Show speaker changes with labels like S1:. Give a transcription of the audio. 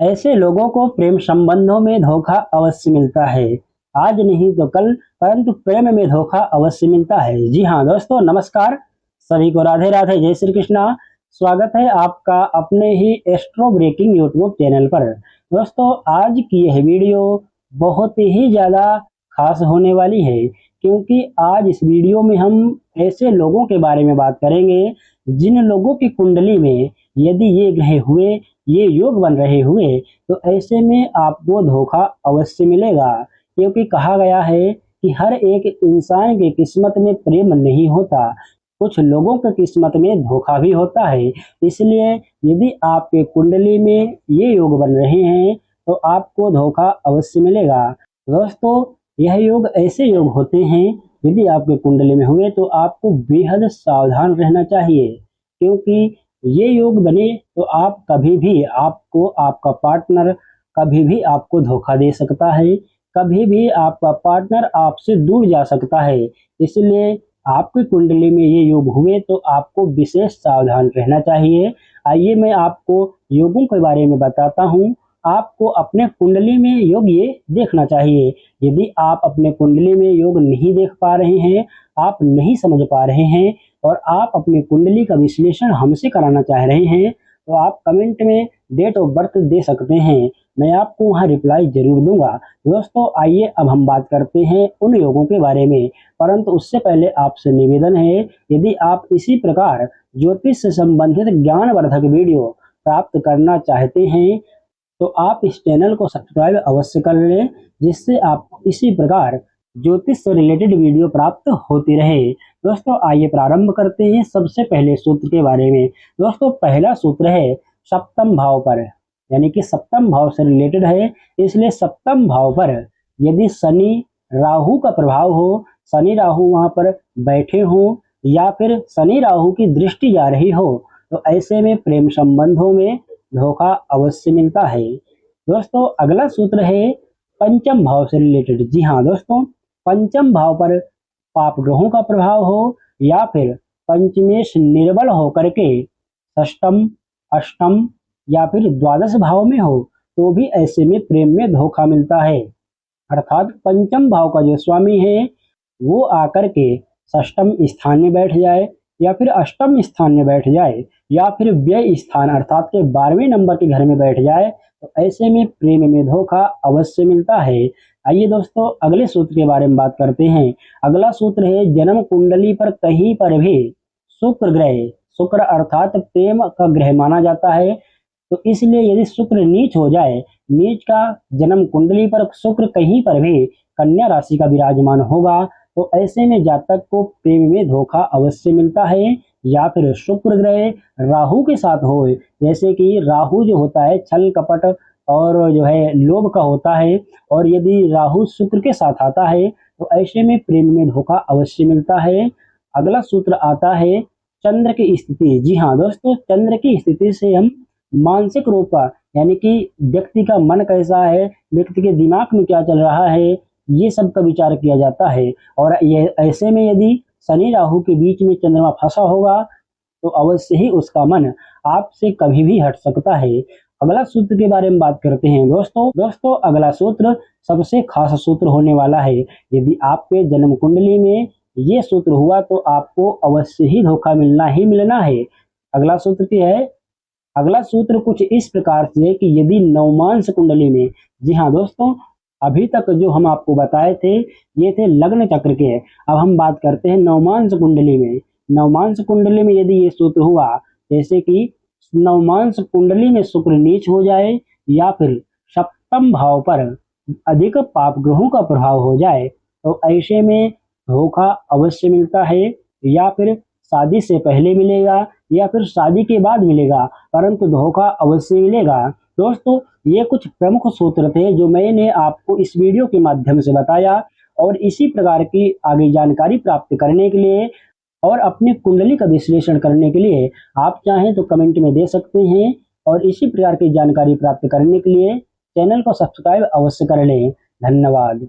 S1: ऐसे लोगों को प्रेम संबंधों में धोखा अवश्य मिलता है। आज नहीं तो कल, परंतु प्रेम में धोखा अवश्य मिलता है। जी हाँ दोस्तों, नमस्कार। सभी को राधे राधे, जय श्री कृष्णा। स्वागत है आपका अपने ही एस्ट्रो ब्रेकिंग यूट्यूब चैनल पर। दोस्तों, आज की यह वीडियो बहुत ही ज़्यादा खास होने वाली है, क्योंकि आज इस वीडियो में हम ऐसे लोगों के बारे में बात करेंगे जिन लोगों की कुंडली में यदि ये ग्रह हुए, ये योग बन रहे हुए, तो ऐसे में आपको धोखा अवश्य मिलेगा। क्योंकि कहा गया है कि हर एक इंसान की किस्मत में प्रेम नहीं होता, कुछ लोगों की किस्मत में धोखा भी होता है। इसलिए यदि आपके कुंडली में ये योग बन रहे हैं तो आपको धोखा अवश्य मिलेगा। दोस्तों, यह योग ऐसे योग होते हैं, यदि आपके कुंडली में हुए तो आपको बेहद सावधान रहना चाहिए। क्योंकि ये योग बने तो आप कभी भी, आपको आपका पार्टनर कभी भी आपको धोखा दे सकता है, कभी भी आपका पार्टनर आपसे दूर जा सकता है। इसलिए आपकी कुंडली में ये योग हुए तो आपको विशेष सावधान रहना चाहिए। आइए मैं आपको योगों के बारे में बताता हूँ। आपको अपने कुंडली में योग ये देखना चाहिए। यदि आप अपने कुंडली में योग नहीं देख पा रहे हैं, आप नहीं समझ पा रहे हैं और आप अपनी कुंडली का विश्लेषण हमसे कराना चाह रहे हैं, तो आप कमेंट में डेट ऑफ बर्थ दे सकते हैं। मैं आपको वहां रिप्लाई जरूर दूंगा। दोस्तों, आइए अब हम बात करते हैं उन योगों के बारे में। परंतु उससे पहले आपसे निवेदन है, यदि आप इसी प्रकार ज्योतिष से संबंधित ज्ञानवर्धक वीडियो प्राप्त करना चाहते हैं तो आप इस चैनल को सब्सक्राइब अवश्य कर लें, जिससे आपको इसी प्रकार ज्योतिष से रिलेटेड वीडियो प्राप्त होती रहे। दोस्तों, आइए प्रारंभ करते हैं सबसे पहले सूत्र के बारे में। दोस्तों, पहला सूत्र है सप्तम भाव पर, यानी कि सप्तम भाव से रिलेटेड है। इसलिए सप्तम भाव पर यदि शनि राहु का प्रभाव हो, शनि राहु वहां पर बैठे हो या फिर शनि राहु की दृष्टि जा रही हो, तो ऐसे में प्रेम संबंधों में धोखा अवश्य मिलता है। दोस्तों, अगला सूत्र है पंचम भाव से रिलेटेड। जी हाँ दोस्तों, पंचम भाव पर पाप ग्रहों का प्रभाव हो या फिर पंचमेश निर्बल होकर के षष्टम, अष्टम या फिर द्वादश भाव में हो, तो भी ऐसे में प्रेम में धोखा मिलता है। अर्थात पंचम भाव का जो स्वामी है वो आकर के षष्टम स्थान में बैठ जाए या फिर अष्टम स्थान में बैठ जाए या फिर व्यय स्थान अर्थात के 12वें नंबर के घर में बैठ जाए, तो ऐसे में प्रेम में धोखा अवश्य मिलता है। आइए दोस्तों, अगले सूत्र के बारे में बात करते हैं। अगला सूत्र है जन्म कुंडली पर कहीं पर भी शुक्र ग्रह, शुक्र अर्थात प्रेम का ग्रह माना जाता है, तो इसलिए यदि शुक्र नीच हो जाए, नीच का जन्म कुंडली पर शुक्र कहीं पर भी कन्या राशि का विराजमान होगा, तो ऐसे में जातक को प्रेम में धोखा अवश्य मिलता है। या फिर शुक्र ग्रह राहु के साथ हो, जैसे कि राहु जो होता है छल कपट और जो है लोभ का होता है, और यदि राहु शुक्र के साथ आता है तो ऐसे में प्रेम में धोखा अवश्य मिलता है। अगला सूत्र आता है चंद्र की स्थिति। जी हाँ दोस्तों, चंद्र की स्थिति से हम मानसिक रूप का, यानी कि व्यक्ति का मन कैसा है, व्यक्ति के दिमाग में क्या चल रहा है, ये सब का विचार किया जाता है। और ये ऐसे में यदि शनि राहु के बीच में चंद्रमा फंसा होगा तो अवश्य ही उसका मन आपसे कभी भी हट सकता है। अगला सूत्र के बारे में बात करते हैं। दोस्तों, अगला सूत्र सबसे खास सूत्र होने वाला है। यदि आपके जन्म कुंडली में ये सूत्र हुआ तो आपको अवश्य ही धोखा मिलना ही मिलना है। अगला सूत्र क्या है? अगला सूत्र कुछ इस प्रकार से कि यदि नवमांश कुंडली में, जी हाँ दोस्तों, अभी तक जो हम आपको बताए थे ये थे लग्न चक्र के। अब हम बात करते हैं नवमांश कुंडली में। नवमांश कुंडली में यदि ये सूत्र हुआ, जैसे कि नवमांश कुंडली में शुक्र नीच हो जाए या फिर सप्तम भाव पर अधिक पाप ग्रहों का प्रभाव हो जाए, तो ऐसे में धोखा अवश्य मिलता है। या फिर शादी से पहले मिलेगा या फिर शादी के बाद मिलेगा, परंतु धोखा अवश्य मिलेगा। दोस्तों, ये कुछ प्रमुख सूत्र थे जो मैंने आपको इस वीडियो के माध्यम से बताया, और इसी प्रकार की आगे जानकारी प्राप्त करने के लिए और अपने कुंडली का विश्लेषण करने के लिए आप चाहें तो कमेंट में दे सकते हैं। और इसी प्रकार की जानकारी प्राप्त करने के लिए चैनल को सब्सक्राइब अवश्य कर लें। धन्यवाद।